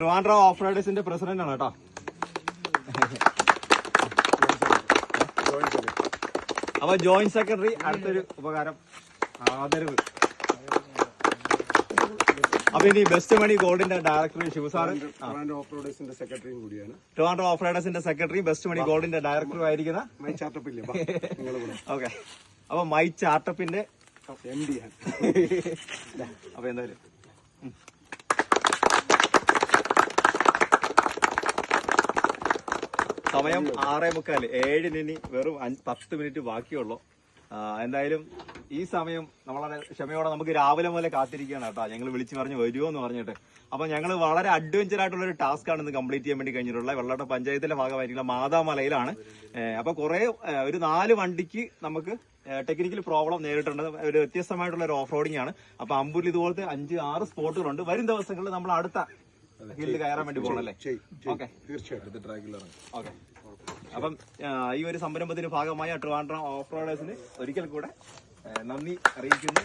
Trivandrum of റൈഡേഴ്സിന്റെ president ആണ് കേട്ടോ. അപ്പൊ ജോയിന്റ് സെക്രട്ടറി അടുത്തൊരു ഉപകാരം ആദരവ്. അപ്പൊ ഇനി ബെസ്റ്റ് മണി ഗോൾഡിന്റെ ഡയറക്ടർ ശിവസാറ് ട്രിവാൻഡ്രം ഓഫ് റൈഡേഴ്സിന്റെ സെക്രട്ടറിയും കൂടിയാണ്. ട്രിവാൻഡ്രം ഓഫ് റൈഡേഴ്സിന്റെ സെക്രട്ടറി ബെസ്റ്റ് മണി ഗോൾഡിന്റെ ഡയറക്ടറും ആയിരിക്കുന്ന മൈ ചാർട്ടപ്പില്ലേ ഓക്കെ. അപ്പൊ മൈ ചാർട്ടപ്പിന്റെ MD ആണ്. അപ്പൊ എന്തായാലും സമയം 6:45, 7 വെറും 10 മിനിറ്റ് ബാക്കിയുള്ളൂ. എന്തായാലും ഈ സമയം നമ്മളെ ക്ഷമയോടെ നമുക്ക് രാവിലെ മുതലേ കാത്തിരിക്കുകയാണ് കേട്ടോ. ഞങ്ങൾ വിളിച്ചു പറഞ്ഞ് വരുമോ എന്ന് പറഞ്ഞിട്ട്. അപ്പൊ ഞങ്ങൾ വളരെ അഡ്വഞ്ചർ ആയിട്ടുള്ള ഒരു ടാസ്ക് ആണ് ഇന്ന് കംപ്ലീറ്റ് ചെയ്യാൻ വേണ്ടി കഴിഞ്ഞിട്ടുള്ളത്. വെള്ളാട്ട പഞ്ചായത്തിന്റെ ഭാഗമായിട്ടുള്ള മാതാമലയിലാണ്. അപ്പൊ ഒരു 4 വണ്ടിക്ക് നമുക്ക് ടെക്നിക്കൽ പ്രോബ്ലം നേരിട്ടുണ്ട്. ഒരു വ്യത്യസ്തമായിട്ടുള്ള ഒരു ഓഫ് റോഡിംഗ് ആണ്. അപ്പൊ അമ്പൂരിൽ ഇതുപോലത്തെ 5-6 സ്പോട്ടുകളുണ്ട്. വരും ദിവസങ്ങളിൽ നമ്മൾ അടുത്ത ഹില്ല് കയറാൻ വേണ്ടി പോകണല്ലേ? ഓക്കെ, തീർച്ചയായിട്ടും. ഓക്കെ. അപ്പം ഈ ഒരു സംരംഭത്തിന്റെ ഭാഗമായി ട്രിവാൻഡ്രം ഓഫ് റോഡേഴ്സിന് ഒരിക്കൽ കൂടെ നന്ദി അറിയിക്കുന്നു.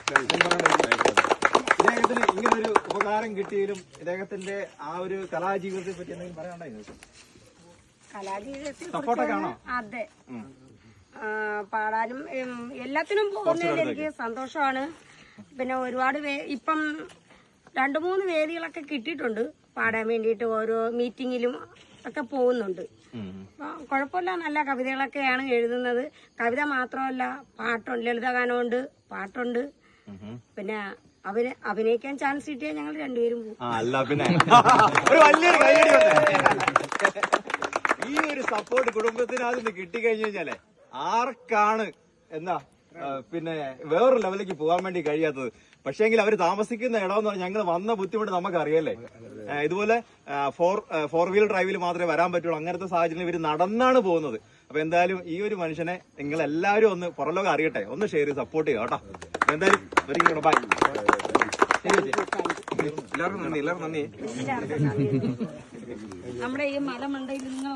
ഇദ്ദേഹത്തിന് ഇങ്ങനൊരു ഉപകാരം കിട്ടിയതിലും ഇദ്ദേഹത്തിന്റെ ആ ഒരു കലാജീവിതത്തെ പറ്റി എന്തെങ്കിലും പറയാനുണ്ടായിരുന്നു? സപ്പോർട്ടൊക്കെ ആണോ? അതെ, പാടാനും എല്ലാത്തിനും പോകുന്നതിൽ എനിക്ക് സന്തോഷമാണ്. പിന്നെ ഒരുപാട് ഇപ്പം 2-3 വേദികളൊക്കെ കിട്ടിയിട്ടുണ്ട് പാടാൻ വേണ്ടിയിട്ട്. ഓരോ മീറ്റിങ്ങിലും ഒക്കെ പോകുന്നുണ്ട്. കുഴപ്പമില്ല, നല്ല കവിതകളൊക്കെയാണ് എഴുതുന്നത്. കവിത മാത്രമല്ല, പാട്ടുണ്ട്, ലളിതഗാനമുണ്ട്, പാട്ടുണ്ട്. പിന്നെ അഭിനയിക്കാൻ ചാൻസ് കിട്ടിയാൽ ഞങ്ങൾ 2 പേരും പോകും. അല്ല പിന്നെ ഒരു വലിയൊരു കൈയടി. ഈ ഒരു സപ്പോർട്ട് കുടുംബത്തിനകത്ത് കിട്ടിക്കഴിഞ്ഞു കഴിഞ്ഞാലേ ആർക്കാണ് പിന്നെ വേറൊരു ലെവലിലേക്ക് പോകാൻ വേണ്ടി കഴിയാത്തത്? പക്ഷേങ്കിൽ അവർ താമസിക്കുന്ന ഇടമെന്ന് പറഞ്ഞാൽ ഞങ്ങൾ വന്ന ബുദ്ധിമുട്ട് നമുക്കറിയല്ലേ. ഇതുപോലെ 4 വീലർ ഡ്രൈവിൽ മാത്രമേ വരാൻ പറ്റുള്ളൂ. അങ്ങനത്തെ സാഹചര്യം ഇവർ നടന്നാണ് പോകുന്നത്. അപ്പൊ എന്തായാലും ഈ ഒരു മനുഷ്യനെ നിങ്ങൾ എല്ലാവരും ഒന്ന് പുറലോകം അറിയട്ടെ, ഒന്ന് ഷെയർ ചെയ്ത് സപ്പോർട്ട് ചെയ്യുക കേട്ടോ. എന്തായാലും ഒരിക്കലും ബൈ. എല്ലാവർക്കും നന്ദി. നമ്മുടെ ഈ മലമണ്ടയിൽ നിങ്ങൾ